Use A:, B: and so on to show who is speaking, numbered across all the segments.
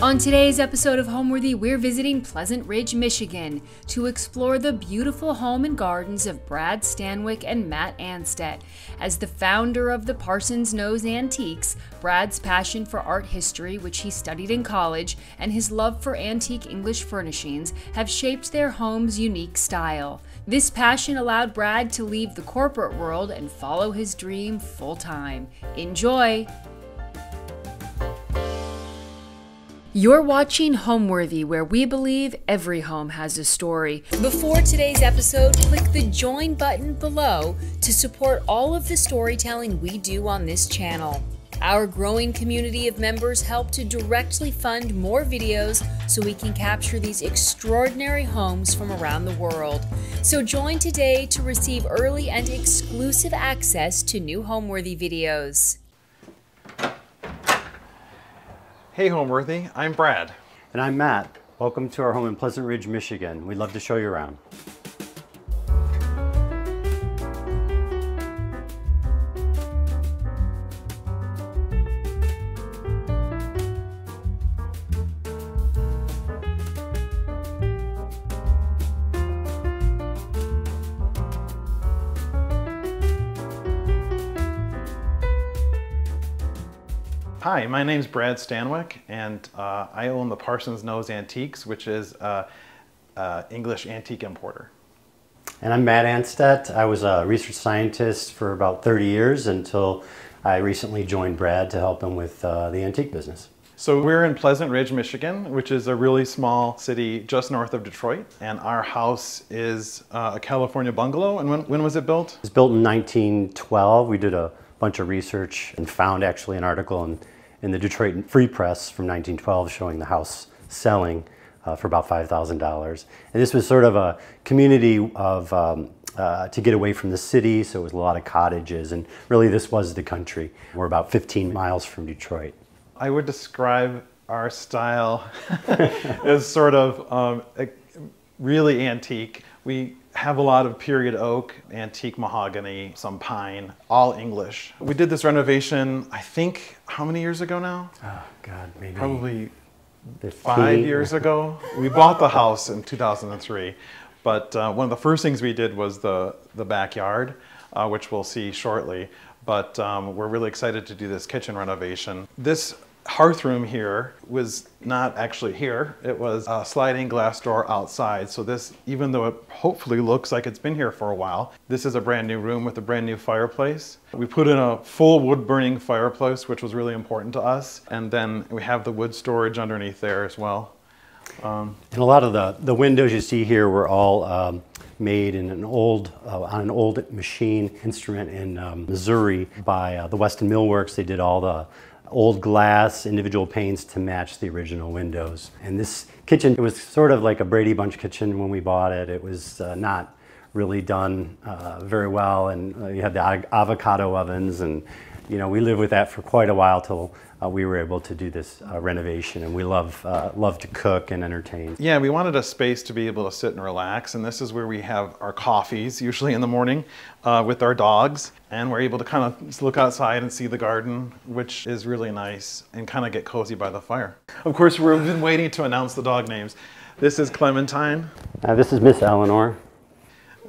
A: On today's episode of Homeworthy, we're visiting Pleasant Ridge, Michigan to explore the beautiful home and gardens of Brad Stanwick and Matt Anstett. As the founder of the Parson's Nose Antiques, Brad's passion for art history, which he studied in college, and his love for antique English furnishings have shaped their home's unique style. This passion allowed Brad to leave the corporate world and follow his dream full-time. Enjoy! You're watching Homeworthy, where we believe every home has a story. Before today's episode, click the join button below to support all of the storytelling we do on this channel. Our growing community of members help to directly fund more videos so we can capture these extraordinary homes from around the world. So join today to receive early and exclusive access to new Homeworthy videos.
B: Hey Homeworthy, I'm Brad.
C: And I'm Matt. Welcome to our home in Pleasant Ridge, Michigan. We'd love to show you around.
B: Hi, my name's Brad Stanwick, and I own the Parson's Nose Antiques, which is an English antique importer.
C: And I'm Matt Anstett. I was a research scientist for about 30 years until I recently joined Brad to help him with the antique business.
B: So we're in Pleasant Ridge, Michigan, which is a really small city just north of Detroit. And our house is a California bungalow. And when was it built?
C: It was built in 1912. We did a bunch of research and found actually an article in the Detroit Free Press from 1912 showing the house selling for about $5,000. And this was sort of a community of to get away from the city, so it was a lot of cottages, and really this was the country. We're about 15 miles from Detroit.
B: I would describe our style as sort of really antique. We have a lot of period oak, antique mahogany, some pine, all English. We did this renovation, I think, how many years ago now?
C: Oh God, maybe
B: probably
C: 15.
B: 5 years ago. We bought the house in 2003, but one of the first things we did was the backyard, which we'll see shortly. But we're really excited to do this kitchen renovation. This hearth room here was not actually here. It was a sliding glass door outside. So this, even though it hopefully looks like it's been here for a while, this is a brand new room with a brand new fireplace. We put in a full wood burning fireplace, which was really important to us. And then we have the wood storage underneath there as well.
C: And a lot of the windows you see here were all made in an old, on an old machine instrument in Missouri by the Weston Mill Works. They did all the old glass, individual panes to match the original windows. And this kitchen, it was sort of like a Brady Bunch kitchen when we bought it. It was not really done very well, and you had the avocado ovens, and you know, we lived with that for quite a while till we were able to do this renovation, and we love to cook and entertain.
B: Yeah, we wanted a space to be able to sit and relax, and this is where we have our coffees, usually in the morning, with our dogs, and we're able to kind of look outside and see the garden, which is really nice, and kind of get cozy by the fire. Of course, we've been waiting to announce the dog names. This is Clementine.
C: This is Miss Eleanor.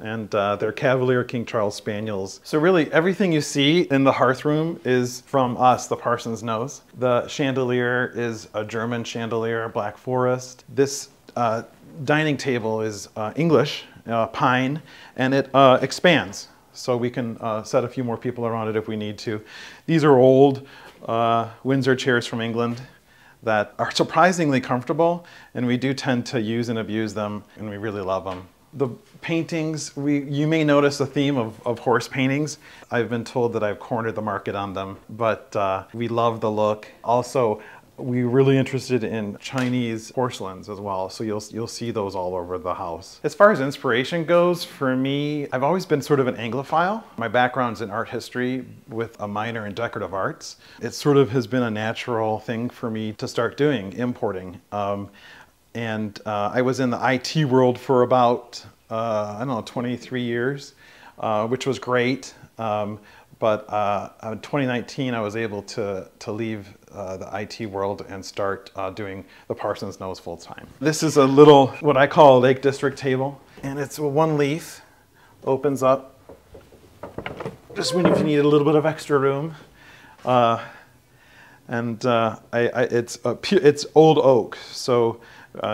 B: And they're Cavalier King Charles Spaniels. So really everything you see in the hearth room is from us, the Parson's Nose. The chandelier is a German chandelier, Black Forest. This dining table is English, pine, and it expands. So we can set a few more people around it if we need to. These are old Windsor chairs from England that are surprisingly comfortable, and we do tend to use and abuse them, and we really love them. The paintings, you may notice a theme of horse paintings. I've been told that I've cornered the market on them, but we love the look. Also, we're really interested in Chinese porcelains as well, so you'll see those all over the house. As far as inspiration goes, for me, I've always been sort of an Anglophile. My background's in art history with a minor in decorative arts. It sort of has been a natural thing for me to start doing, importing. I was in the IT world for about, I don't know, 23 years, which was great. But in 2019, I was able to leave the IT world and start doing the Parson's Nose full time. This is a little, what I call a Lake District table, and it's one leaf, opens up, just when you need a little bit of extra room. It's old oak, so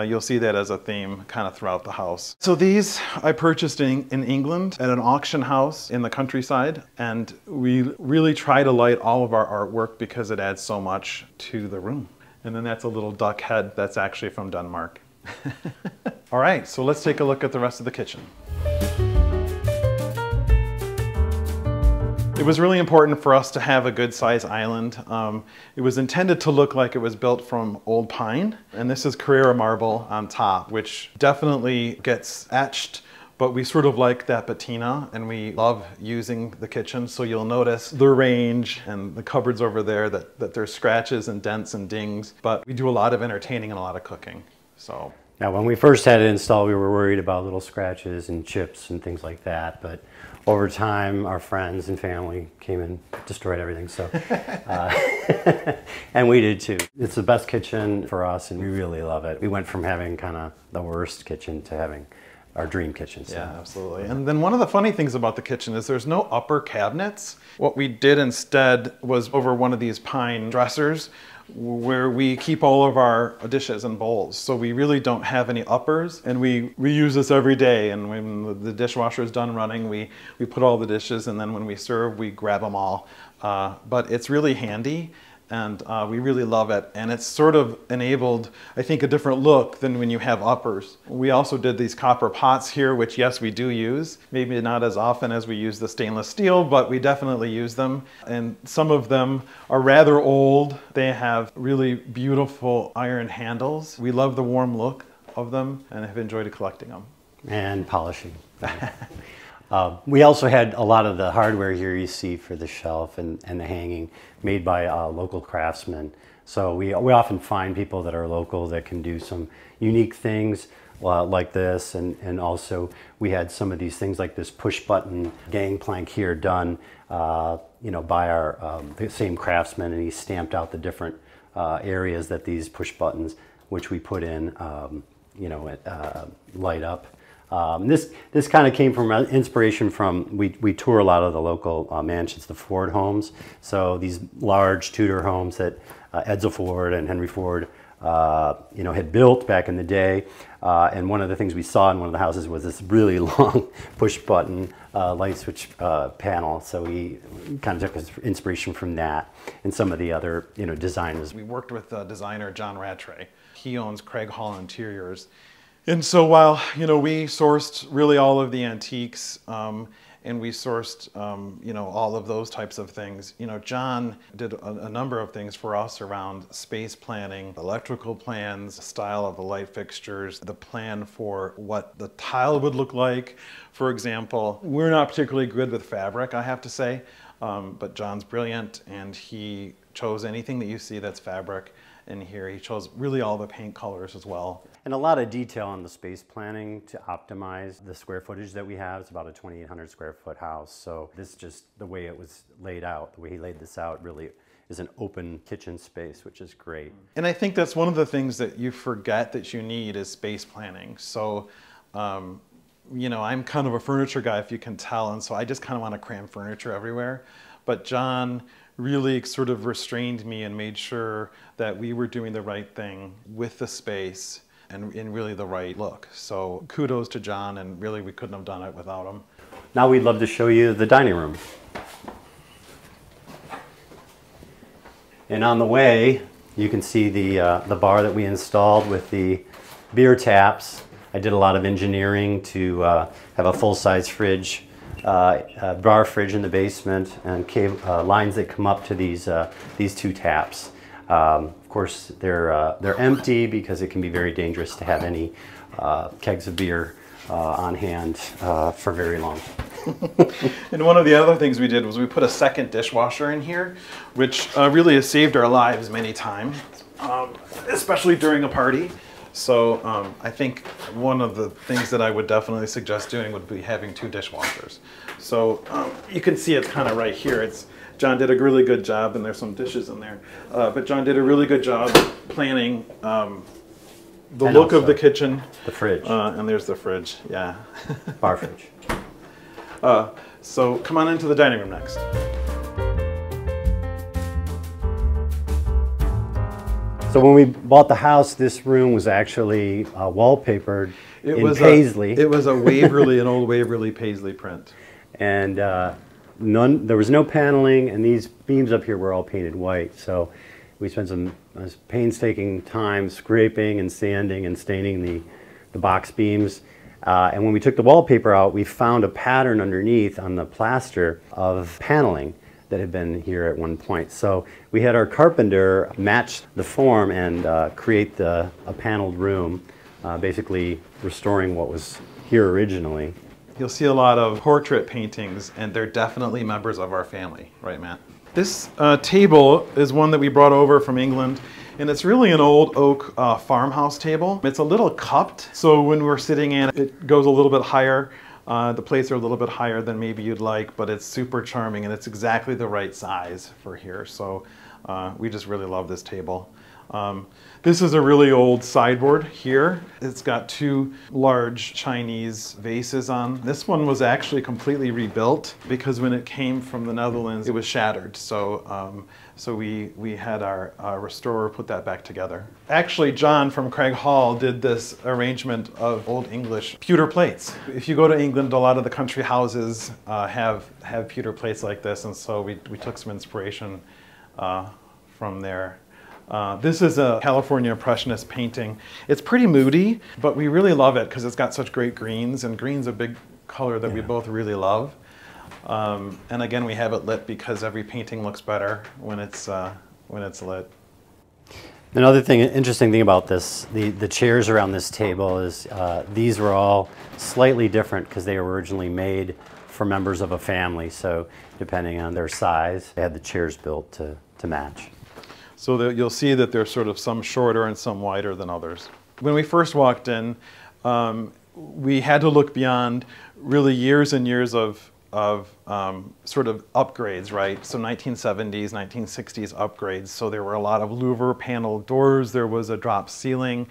B: you'll see that as a theme kind of throughout the house. So these I purchased in England at an auction house in the countryside, and we really try to light all of our artwork because it adds so much to the room. And then that's a little duck head that's actually from Denmark. All right, so let's take a look at the rest of the kitchen. It was really important for us to have a good size island. It was intended to look like it was built from old pine, and this is Carrara marble on top, which definitely gets etched, but we sort of like that patina, and we love using the kitchen. So you'll notice the range and the cupboards over there that there's scratches and dents and dings, but we do a lot of entertaining and a lot of cooking. So.
C: Now, when we first had it installed, we were worried about little scratches and chips and things like that, but over time, our friends and family came and destroyed everything, so, and we did too. It's the best kitchen for us, and we really love it. We went from having kind of the worst kitchen to having our dream kitchen. So.
B: Yeah, absolutely. And then one of the funny things about the kitchen is there's no upper cabinets. What we did instead was over one of these pine dressers, where we keep all of our dishes and bowls. So we really don't have any uppers, and we use this every day. And when the dishwasher is done running, we put all the dishes, and then when we serve, we grab them all. But it's really handy, and we really love it. And it's sort of enabled, I think, a different look than when you have uppers. We also did these copper pots here, which yes, we do use. Maybe not as often as we use the stainless steel, but we definitely use them. And some of them are rather old. They have really beautiful iron handles. We love the warm look of them and have enjoyed collecting them.
C: And polishing. We also had a lot of the hardware here you see for the shelf and the hanging made by local craftsmen. So we often find people that are local that can do some unique things like this, and also we had some of these things like this push button gangplank here done by our the same craftsman, and he stamped out the different areas that these push buttons, which we put in, light up. This kind of came from inspiration from, we tour a lot of the local mansions, the Ford homes. So these large Tudor homes that Edsel Ford and Henry Ford had built back in the day. And one of the things we saw in one of the houses was this really long push button light switch panel. So we kind of took inspiration from that and some of the other designers.
B: We worked with designer John Rattray. He owns Craig Hall Interiors. And so while, we sourced really all of the antiques, and we sourced, all of those types of things, John did a number of things for us around space planning, electrical plans, style of the light fixtures, the plan for what the tile would look like. For example, we're not particularly good with fabric, I have to say, but John's brilliant, and he chose anything that you see that's fabric. And here he chose really all the paint colors as well.
C: And a lot of detail on the space planning to optimize the square footage that we have. It's about a 2,800 square foot house. So this just, the way it was laid out, the way he laid this out really is an open kitchen space, which is great.
B: And I think that's one of the things that you forget that you need is space planning. So, I'm kind of a furniture guy, if you can tell, and so I just kind of want to cram furniture everywhere. But John really sort of restrained me and made sure that we were doing the right thing with the space and in really the right look. So kudos to John, and really we couldn't have done it without him.
C: Now we'd love to show you the dining room. And on the way, you can see the bar that we installed with the beer taps. I did a lot of engineering to have a full-size fridge, bar fridge in the basement, and lines that come up to these two taps. Of course, they're empty because it can be very dangerous to have any kegs of beer on hand for very long.
B: And one of the other things we did was we put a second dishwasher in here, which really has saved our lives many times, especially during a party. So I think one of the things that I would definitely suggest doing would be having 2 dishwashers. So you can see it's kind of right here. John did a really good job, and there's some dishes in there. But John did a really good job planning the look of the kitchen.
C: The fridge.
B: And there's the fridge, yeah.
C: Bar fridge.
B: So come on into the dining room next.
C: So when we bought the house, this room was actually wallpapered in paisley.
B: It was a Waverly, an old Waverly paisley print.
C: And there was no paneling, and these beams up here were all painted white. So we spent some painstaking time scraping and sanding and staining the box beams. And when we took the wallpaper out, we found a pattern underneath on the plaster of paneling that had been here at one point. So we had our carpenter match the form and create a paneled room, basically restoring what was here originally.
B: You'll see a lot of portrait paintings, and they're definitely members of our family, right, Matt? This table is one that we brought over from England, and it's really an old oak farmhouse table. It's a little cupped, so when we're sitting in it goes a little bit higher. The plates are a little bit higher than maybe you'd like, but it's super charming, and it's exactly the right size for here. So we just really love this table. This is a really old sideboard here. It's got 2 large Chinese vases on. This one was actually completely rebuilt because when it came from the Netherlands, it was shattered. So, we had our restorer put that back together. Actually, John from Craig Hall did this arrangement of Old English pewter plates. If you go to England, a lot of the country houses have pewter plates like this, and so we took some inspiration from there. This is a California Impressionist painting. It's pretty moody, but we really love it because it's got such great greens, and green's a big color that we both really love. And again, we have it lit because every painting looks better when it's lit.
C: Another interesting thing about this, the chairs around this table is these were all slightly different because they were originally made for members of a family. So depending on their size, they had the chairs built to match.
B: So you'll see that there's sort of some shorter and some wider than others. When we first walked in, we had to look beyond really years and years of sort of upgrades, right? So 1970s, 1960s upgrades. So there were a lot of louver paneled doors. There was a drop ceiling.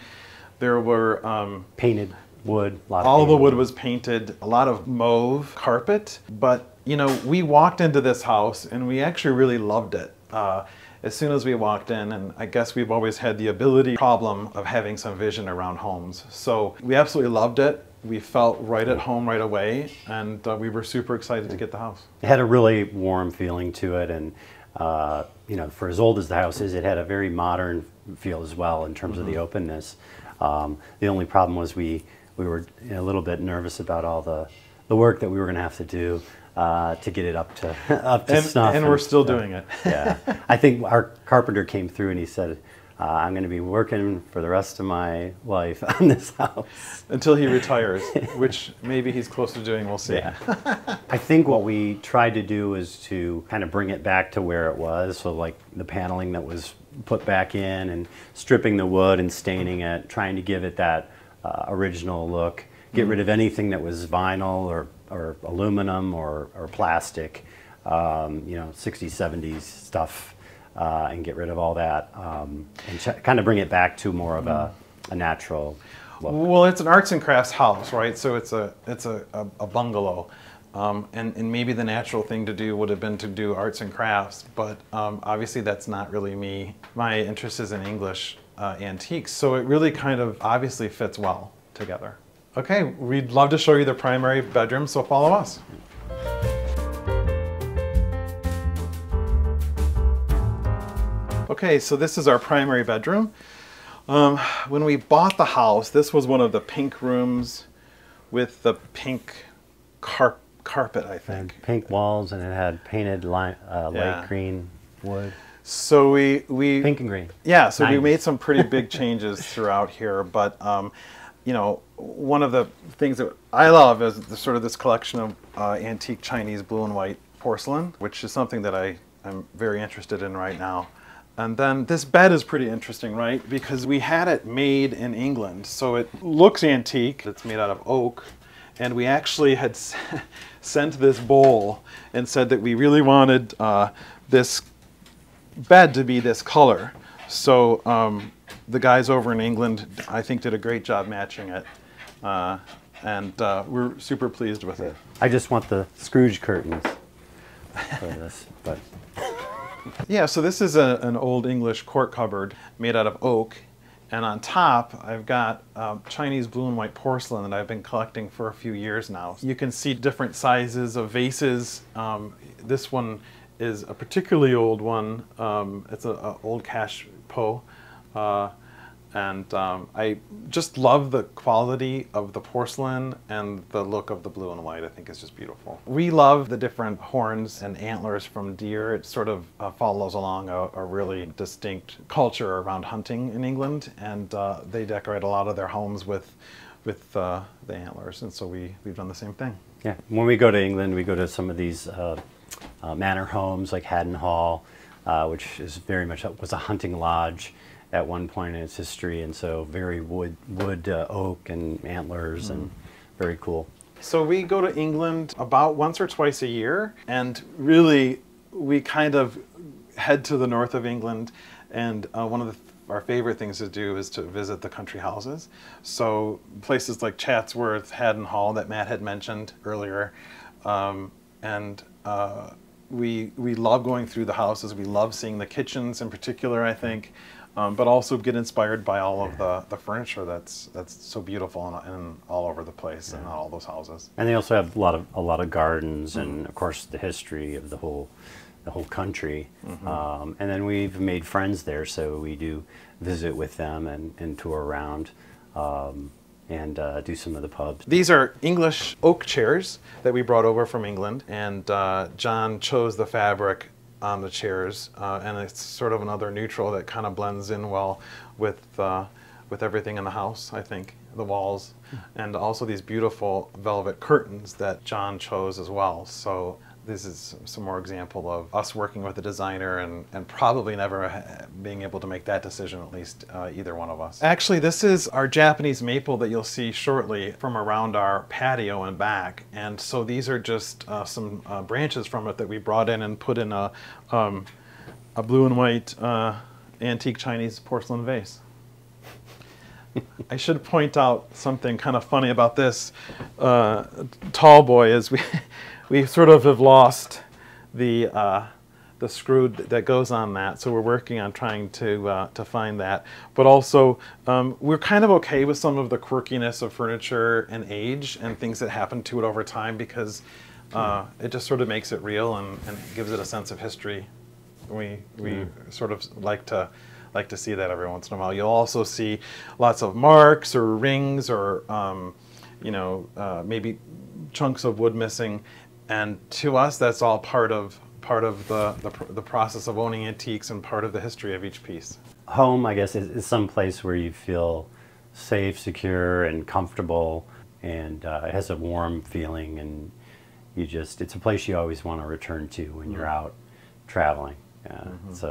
B: There were
C: painted wood.
B: All the wood was painted. A lot of mauve carpet. But you know, we walked into this house and we actually really loved it. As soon as we walked in, and I guess we've always had the problem of having some vision around homes. So we absolutely loved it. We felt right at home right away, and we were super excited to get the house.
C: It had a really warm feeling to it, and you know, for as old as the house is, it had a very modern feel as well in terms of the openness. The only problem was we were a little bit nervous about all the work that we were going to have to do to get it up to snuff.
B: And we're still doing it.
C: Yeah, I think our carpenter came through and he said, I'm going to be working for the rest of my life on this house.
B: Until he retires, which maybe he's close to doing, we'll see.
C: Yeah. I think what we tried to do is to kind of bring it back to where it was, so like the paneling that was put back in and stripping the wood and staining it, trying to give it that original look, get rid of anything that was vinyl or aluminum or plastic, you know, 60s, 70s stuff. And get rid of all that and kind of bring it back to more of a natural look.
B: Well, it's an arts and crafts house, right? So it's a bungalow, and maybe the natural thing to do would have been to do arts and crafts, but obviously that's not really me. My interest is in English antiques, so it really kind of obviously fits well together. Okay, we'd love to show you the primary bedroom, so follow us. Okay, so this is our primary bedroom. When we bought the house, this was one of the pink rooms with the pink carpet, I think.
C: And pink walls, and it had painted light green wood.
B: So we
C: pink and green.
B: Yeah, so
C: 90s.
B: We made some pretty big changes throughout here, but you know, one of the things that I love is sort of this collection of antique Chinese blue and white porcelain, which is something that I'm very interested in right now. And then this bed is pretty interesting, right? Because we had it made in England, so it looks antique. It's made out of oak. And we actually had sent this bowl and said that we really wanted this bed to be this color. So the guys over in England, I think, did a great job matching it. And we're super pleased with it.
C: I just want the Scrooge curtains for this, but...
B: Yeah, so this is an old English court cupboard made out of oak. And on top, I've got Chinese blue and white porcelain that I've been collecting for a few years now. You can see different sizes of vases. This one is a particularly old one. It's an old cash pot. And I just love the quality of the porcelain and the look of the blue and white. I think is just beautiful. We love the different horns and antlers from deer. It sort of follows along a really distinct culture around hunting in England, and they decorate a lot of their homes with the antlers, and so we've done the same thing.
C: Yeah, when we go to England, we go to some of these manor homes like Haddon Hall, which is very much was a hunting lodge at one point in its history, and so very wood oak and antlers, and very cool.
B: So we go to England about once or twice a year, and really we kind of head to the north of England, and one of our favorite things to do is to visit the country houses. So places like Chatsworth, Haddon Hall that Matt had mentioned earlier, and we love going through the houses. We love seeing the kitchens in particular, I think. But also get inspired by all of the furniture that's so beautiful and all over the place in all those houses.
C: And they also have a lot of gardens, and of course the history of the whole country. And then we've made friends there, so we do visit with them and tour around and do some of the pubs.
B: These are English oak chairs that we brought over from England, and John chose the fabric on the chairs, and it's sort of another neutral that kind of blends in well with everything in the house, I think, the walls, and also these beautiful velvet curtains that John chose as well. So this is some more example of us working with a designer and probably never being able to make that decision, at least either one of us. Actually, this is our Japanese maple that you'll see shortly from around our patio and back. And so these are just some branches from it that we brought in and put in a blue and white antique Chinese porcelain vase. I should point out something kind of funny about this tall boy is we sort of have lost the screw that goes on that, so we're working on trying to find that. But also, we're kind of okay with some of the quirkiness of furniture and age and things that happen to it over time, because it just sort of makes it real and gives it a sense of history. We sort of like to see that every once in a while. You'll also see lots of marks or rings or maybe chunks of wood missing. And to us, that's all part of the process of owning antiques and part of the history of each piece.
C: Home, I guess, is some place where you feel safe, secure, and comfortable, and it has a warm feeling, and it's a place you always want to return to when you're out traveling. It's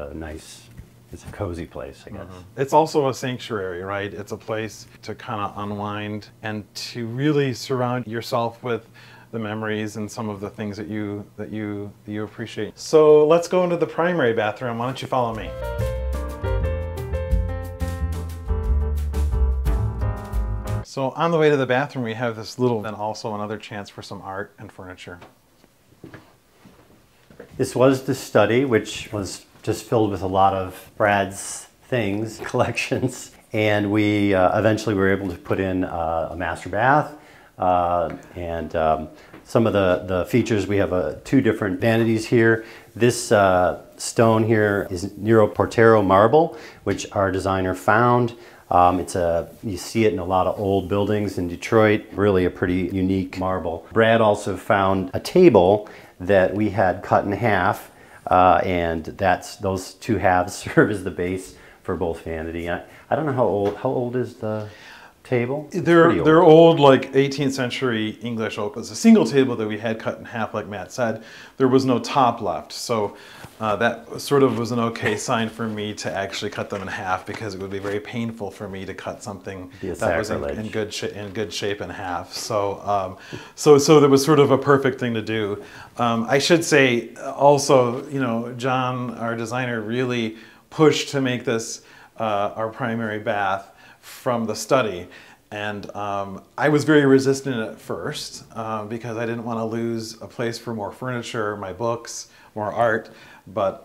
C: a cozy place, I guess.
B: It's also a sanctuary, right? It's a place to kind of unwind and to really surround yourself with the memories and some of the things that you appreciate. So let's go into the primary bathroom. Why don't you follow me? So on the way to the bathroom, we have this little, and also another chance for some art and furniture.
C: This was the study, which was just filled with a lot of Brad's things, collections, and we eventually were able to put in a master bath. Some of the features, we have two different vanities here. This stone here is Nero Portero marble, which our designer found. You see it in a lot of old buildings in Detroit, really a pretty unique marble. Brad also found a table that we had cut in half, and those two halves serve as the base for both vanity. I don't know how old is the... table?
B: They're old, like 18th century English oak. It was a single table that we had cut in half, like Matt said. There was no top left, so that sort of was an okay sign for me to actually cut them in half, because it would be very painful for me to cut something that was in good shape in half. So, so that was sort of a perfect thing to do. I should say also, you know, John, our designer, really pushed to make this our primary bath from the study. And I was very resistant at first because I didn't want to lose a place for more furniture, my books, more art. But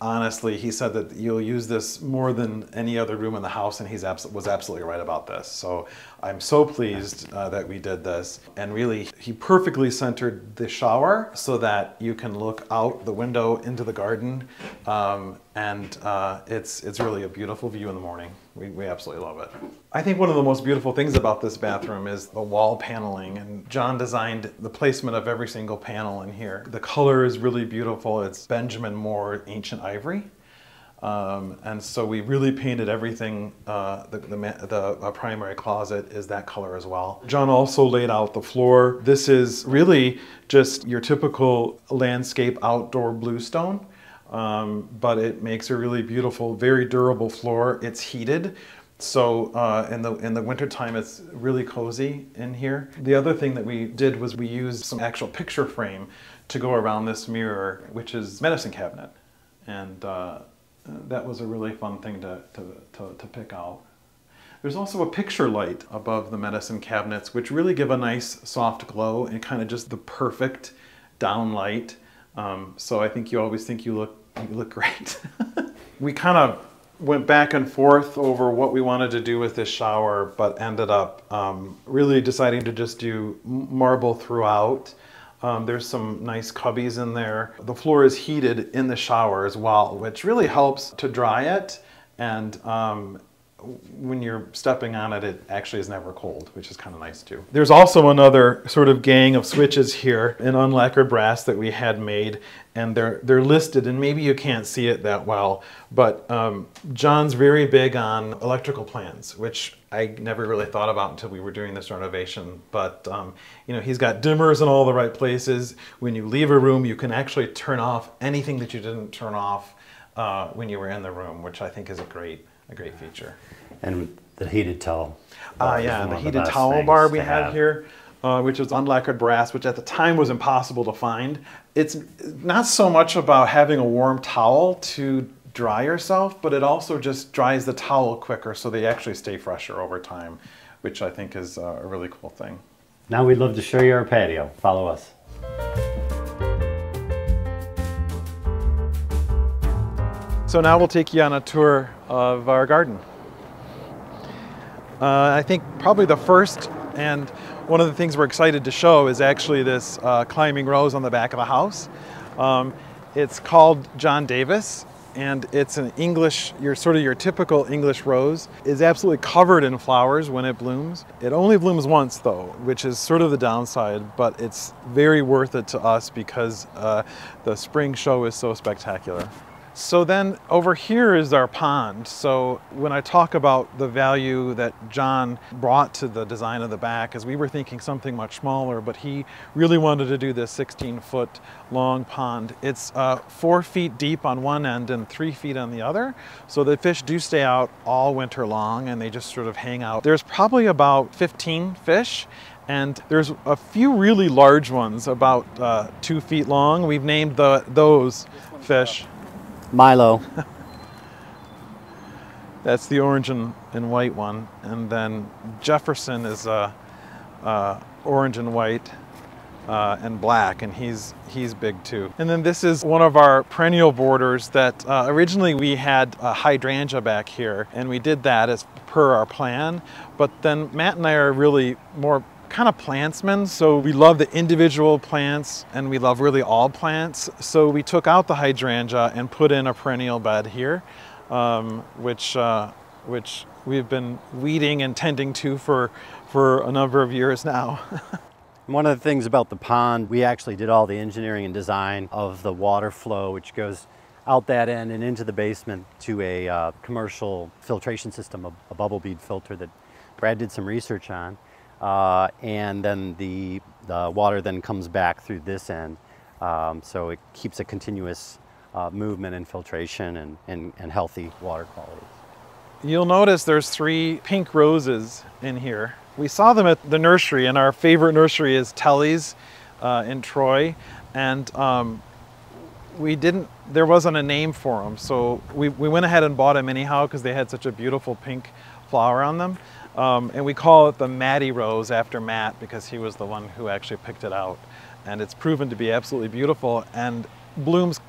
B: honestly, he said that you'll use this more than any other room in the house, and he was absolutely right about this. So I'm so pleased that we did this. And really, he perfectly centered the shower so that you can look out the window into the garden. And it's really a beautiful view in the morning. We absolutely love it. I think one of the most beautiful things about this bathroom is the wall paneling, and John designed the placement of every single panel in here. The color is really beautiful. It's Benjamin Moore ancient ivory. And so we really painted everything. The primary closet is that color as well. John also laid out the floor. This is really just your typical landscape outdoor bluestone. But it makes a really beautiful, very durable floor. It's heated, so in the wintertime it's really cozy in here. The other thing that we did was we used some actual picture frame to go around this mirror, which is medicine cabinet, and that was a really fun thing to pick out. There's also a picture light above the medicine cabinets, which really give a nice soft glow and kind of just the perfect down light. So I think you always think you look great. We kind of went back and forth over what we wanted to do with this shower, but ended up really deciding to just do marble throughout. There's some nice cubbies in there. The floor is heated in the shower as well, which really helps to dry it. And when you're stepping on it, it actually is never cold, which is kind of nice too. There's also another sort of gang of switches here in unlacquered brass that we had made, and they're listed, and maybe you can't see it that well, but John's very big on electrical plans, which I never really thought about until we were doing this renovation. But you know, he's got dimmers in all the right places. When you leave a room, you can actually turn off anything that you didn't turn off when you were in the room, which I think is a great feature.
C: And the heated towel.
B: Yeah, the heated towel bar we had here, which is unlacquered brass, which at the time was impossible to find. It's not so much about having a warm towel to dry yourself, but it also just dries the towel quicker, so they actually stay fresher over time, which I think is a really cool thing.
C: Now we'd love to show you our patio. Follow us.
B: So now we'll take you on a tour of our garden. I think probably the first and one of the things we're excited to show is actually this climbing rose on the back of the house. It's called John Davis, and it's an English, your typical English rose. It's absolutely covered in flowers when it blooms. It only blooms once though, which is sort of the downside, but it's very worth it to us because the spring show is so spectacular. So then over here is our pond. So when I talk about the value that John brought to the design of the back, is we were thinking something much smaller, but he really wanted to do this 16-foot long pond. It's 4 feet deep on one end and 3 feet on the other. So the fish do stay out all winter long, and they just sort of hang out. There's probably about 15 fish, and there's a few really large ones, about 2 feet long. We've named those fish
C: Milo.
B: That's the orange and white one, and then Jefferson is orange and white and black, and he's big too. And then this is one of our perennial borders that originally we had a hydrangea back here, and we did that as per our plan, but then Matt and I are really more kind of plantsmen, so we love the individual plants and we love really all plants. So we took out the hydrangea and put in a perennial bed here, which we've been weeding and tending to for a number of years now.
C: One of the things about the pond, we actually did all the engineering and design of the water flow, which goes out that end and into the basement to a commercial filtration system, a bubble bead filter that Brad did some research on. And then the water then comes back through this end. So it keeps a continuous movement and filtration and healthy water quality.
B: You'll notice there's 3 pink roses in here. We saw them at the nursery, and our favorite nursery is Telly's in Troy. And there wasn't a name for them, so we went ahead and bought them anyhow because they had such a beautiful pink flower on them. And we call it the Matty Rose after Matt because he was the one who actually picked it out. And it's proven to be absolutely beautiful and blooms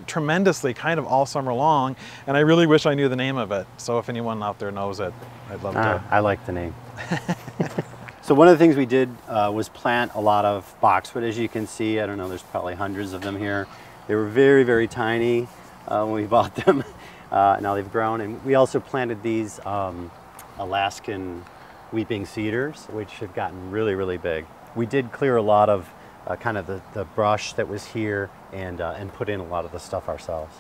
B: tremendously kind of all summer long. And I really wish I knew the name of it. So if anyone out there knows it, I'd love to.
C: I like the name. So one of the things we did was plant a lot of boxwood, as you can see. I don't know, there's probably hundreds of them here. They were very, very tiny when we bought them. Now they've grown. And we also planted these Alaskan weeping cedars, which have gotten really, really big. We did clear a lot of kind of the brush that was here and put in a lot of the stuff ourselves.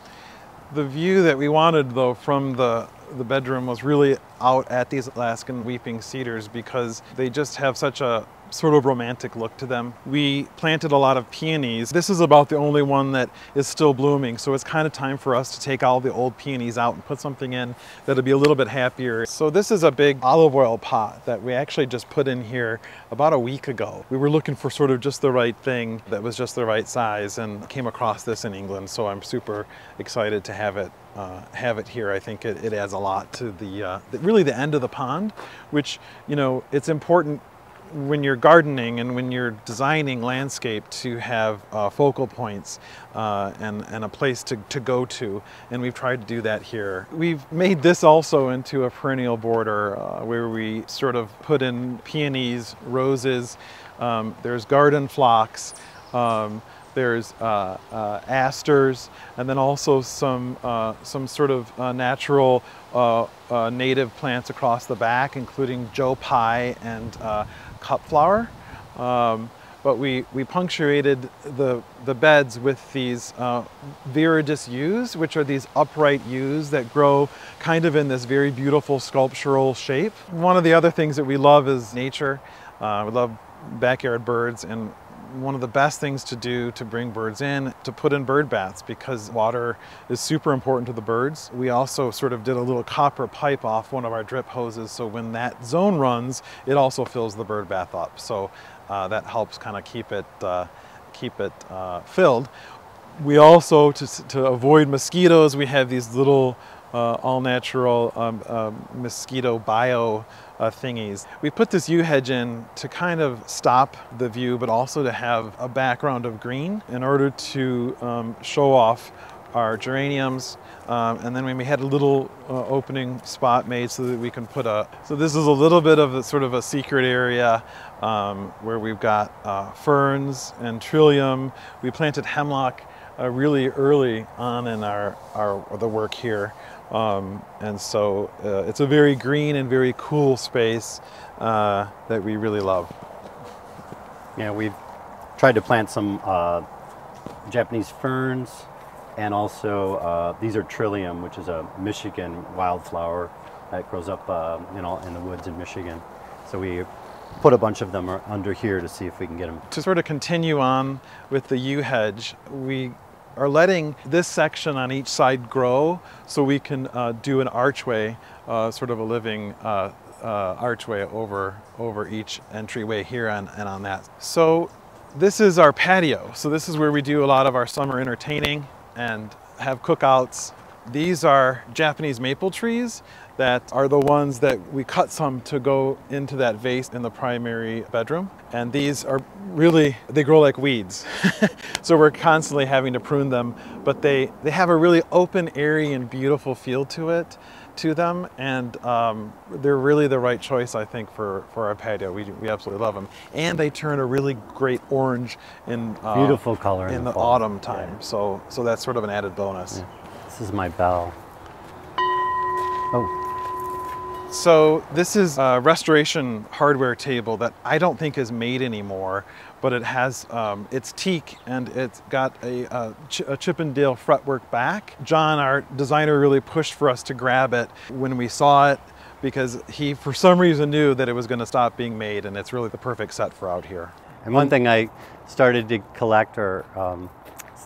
B: The view that we wanted, though, from the bedroom was really out at these Alaskan weeping cedars because they just have such a sort of romantic look to them. We planted a lot of peonies. This is about the only one that is still blooming, so it's kind of time for us to take all the old peonies out and put something in that'll be a little bit happier. So this is a big olive oil pot that we actually just put in here about a week ago. We were looking for sort of just the right thing that was just the right size and came across this in England, so I'm super excited to have it here. I think it adds a lot to really the end of the pond, which, you know, it's important when you're gardening and when you're designing landscape to have focal points and a place to go to, and we've tried to do that here. We've made this also into a perennial border where we sort of put in peonies, roses, there's garden phlox, there's asters, and then also some sort of natural native plants across the back, including Joe Pye and cut flower. But we punctuated the beds with these viridis yews, which are these upright yews that grow kind of in this very beautiful sculptural shape. One of the other things that we love is nature. We love backyard birds, and one of the best things to do to bring birds in, to put in bird baths, because water is super important to the birds. We also sort of did a little copper pipe off one of our drip hoses, so when that zone runs, it also fills the bird bath up. So that helps kind of keep it filled. We also, to avoid mosquitoes, we have these little all-natural mosquito bio thingies. We put this yew hedge in to kind of stop the view, but also to have a background of green in order to show off our geraniums. And then we had a little opening spot made so that we can put so this is a little bit of a sort of a secret area where we've got ferns and trillium. We planted hemlock really early on in the work here. And so it's a very green and very cool space that we really love.
C: Yeah, we've tried to plant some Japanese ferns, and also these are trillium, which is a Michigan wildflower that grows up in the woods in Michigan. So we put a bunch of them under here to see if we can get them.
B: To sort of continue on with the yew hedge, we are letting this section on each side grow so we can do an archway, sort of a living archway over each entryway here and on that. So this is our patio. So this is where we do a lot of our summer entertaining and have cookouts. These are Japanese maple trees that are the ones that we cut some to go into that vase in the primary bedroom. And these are really, they grow like weeds. So we're constantly having to prune them, but they have a really open, airy, and beautiful feel to them. And they're really the right choice, I think, for our patio. We absolutely love them. And they turn a really great orange in
C: beautiful color
B: in the
C: fall.
B: Autumn time. Yeah. So that's sort of an added bonus.
C: Yeah. This is my bell. Oh.
B: So this is a restoration hardware table that I don't think is made anymore, but it has, it's teak and it's got a Chippendale fretwork back. John, our designer, really pushed for us to grab it when we saw it. because he, for some reason, knew that it was going to stop being made, and it's really the perfect set for out here.
C: And one thing I started to collect are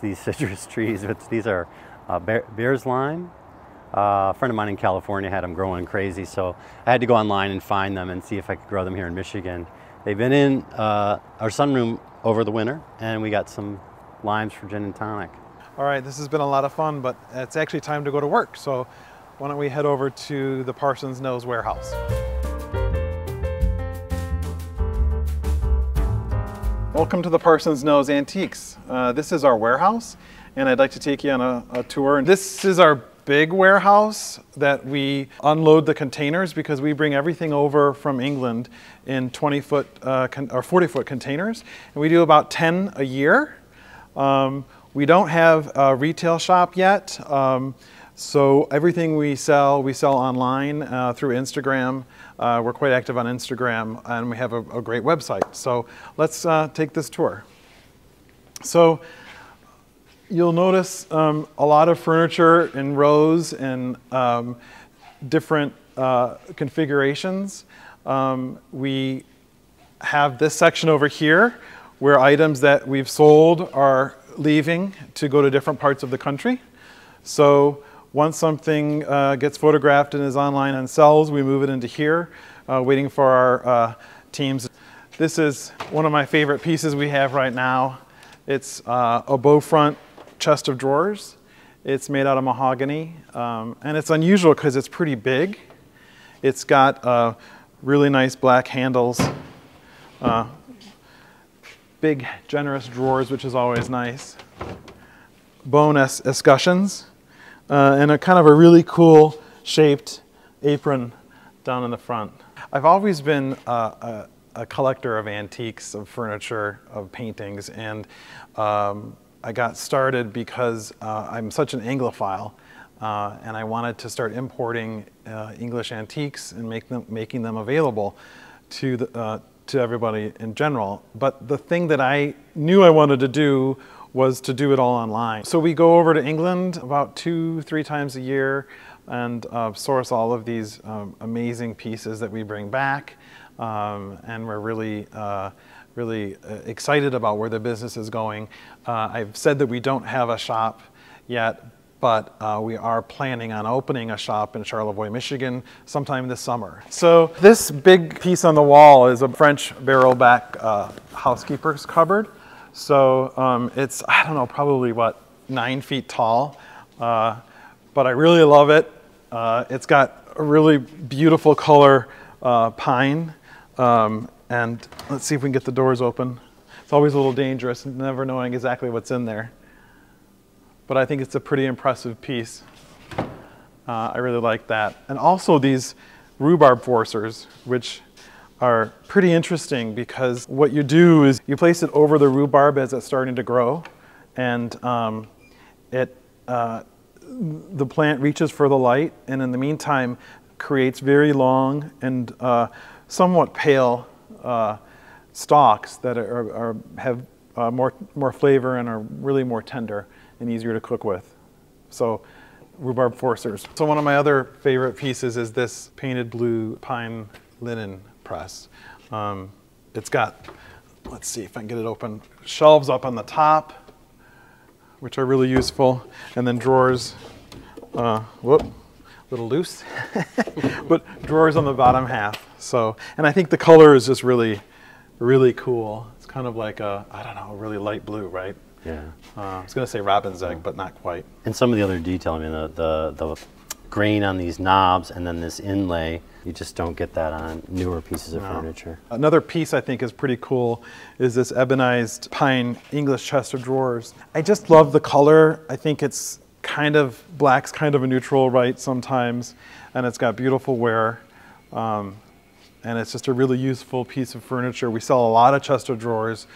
C: these citrus trees. These are bear's lime. A friend of mine in California had them growing crazy, so I had to go online and find them and see if I could grow them here in Michigan. They've been in our sunroom over the winter, and we got some limes for gin and tonic.
B: All right, this has been a lot of fun, but it's actually time to go to work. So why don't we head over to the Parson's Nose warehouse. Welcome to the Parson's Nose Antiques. This is our warehouse, and I'd like to take you on a tour. This is our big warehouse that we unload the containers, because we bring everything over from England in 20-foot or 40-foot containers, and we do about 10 a year. We don't have a retail shop yet, so everything we sell online through Instagram. We're quite active on Instagram, and we have a great website. So let's take this tour. So you'll notice a lot of furniture in rows and different configurations. We have this section over here where items that we've sold are leaving to go to different parts of the country. So once something gets photographed and is online and sells, we move it into here, waiting for our teams. This is one of my favorite pieces we have right now. It's a bow front chest of drawers. It's made out of mahogany, and it's unusual because it's pretty big. It's got really nice black handles, big generous drawers, which is always nice, bone escutcheons, and a kind of a really cool shaped apron down in the front. I've always been a collector of antiques, of furniture, of paintings, and I got started because I'm such an Anglophile, and I wanted to start importing English antiques and making them available to everybody in general. But the thing that I knew I wanted to do was to do it all online. So we go over to England about 2-3 times a year and source all of these amazing pieces that we bring back, and we're really excited about where the business is going. I've said that we don't have a shop yet, but we are planning on opening a shop in Charlevoix, Michigan sometime this summer. So this big piece on the wall is a French barrel back housekeeper's cupboard. So it's, I don't know, probably what, 9 feet tall, but I really love it. It's got a really beautiful color pine. And let's see if we can get the doors open. It's always a little dangerous, never knowing exactly what's in there. But I think it's a pretty impressive piece. I really like that. And also these rhubarb forcers, which are pretty interesting, because what you do is you place it over the rhubarb as it's starting to grow, and the plant reaches for the light, and in the meantime creates very long and somewhat pale stalks that have more flavor and are really more tender and easier to cook with. So rhubarb forcers. So one of my other favorite pieces is this painted blue pine linen press. It's got, let's see if I can get it open, shelves up on the top, which are really useful, and then drawers, whoop, a little loose, but drawers on the bottom half. So, and I think the color is just really, really cool. It's kind of like a, I don't know, a really light blue, right?
C: Yeah.
B: I was going to say robin's egg, but not quite.
C: And some of the other detail, I mean, the grain on these knobs and then this inlay, you just don't get that on newer pieces of furniture. Another
B: piece I think is pretty cool is this ebonized pine English chest of drawers. I just love the color. I think it's kind of, black's kind of a neutral, right, sometimes, and it's got beautiful wear. And it's just a really useful piece of furniture. We sell a lot of chest of drawers.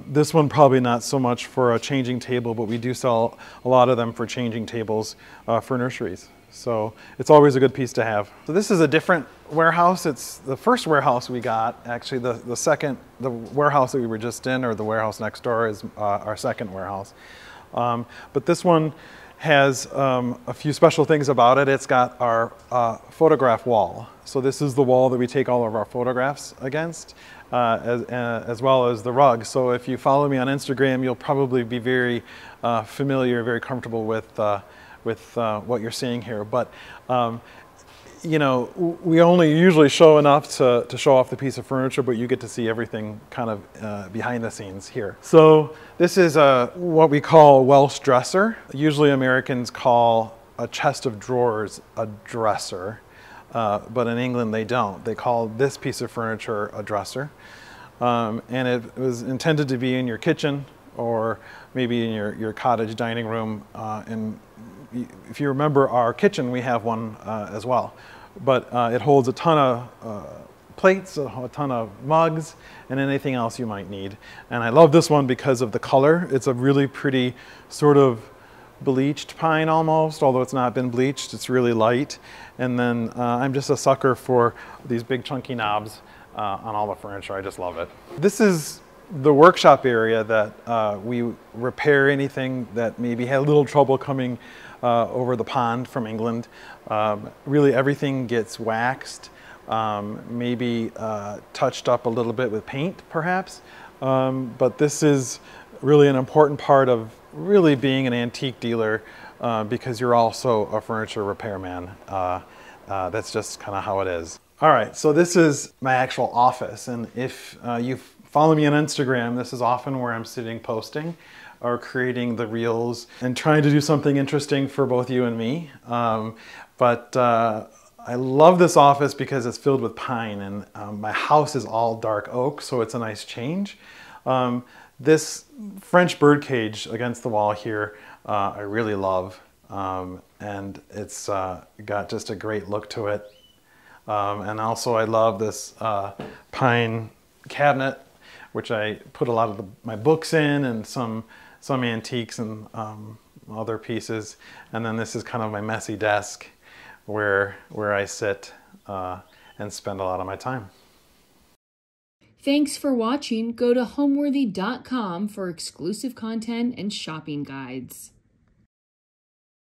B: This one probably not so much for a changing table, but we do sell a lot of them for changing tables for nurseries. So it's always a good piece to have. So this is a different warehouse. It's the first warehouse we got. Actually, the warehouse that we were just in, or the warehouse next door, is our second warehouse. But this one has a few special things about it. It's got our photograph wall. So this is the wall that we take all of our photographs against, as well as the rug. So if you follow me on Instagram, you'll probably be very familiar, very comfortable with what you're seeing here. But you know, we only usually show enough to show off the piece of furniture, but you get to see everything kind of behind the scenes here. So this is what we call Welsh dresser. Usually Americans call a chest of drawers a dresser, but in England they don't. They call this piece of furniture a dresser. And it was intended to be in your kitchen or maybe in your cottage dining room. And if you remember our kitchen, we have one as well. But it holds a ton of plates, a ton of mugs, and anything else you might need. And I love this one because of the color. It's a really pretty sort of bleached pine almost, although it's not been bleached. It's really light. And then I'm just a sucker for these big chunky knobs on all the furniture. I just love it. This is the workshop area that we repair anything that maybe had a little trouble coming over the pond from England. Really everything gets waxed, maybe touched up a little bit with paint perhaps, but this is really an important part of really being an antique dealer because you're also a furniture repairman. That's just kind of how it is. All right, so this is my actual office, and if you follow me on Instagram, this is often where I'm sitting posting or creating the reels and trying to do something interesting for both you and me. But I love this office because it's filled with pine, and my house is all dark oak, so it's a nice change. This French bird cage against the wall here, I really love, and it's got just a great look to it. And also I love this pine cabinet, which I put a lot of my books in and some antiques and other pieces. And then this is kind of my messy desk where I sit and spend a lot of my time.
A: Thanks for watching. Go to homeworthy.com for exclusive content and shopping guides.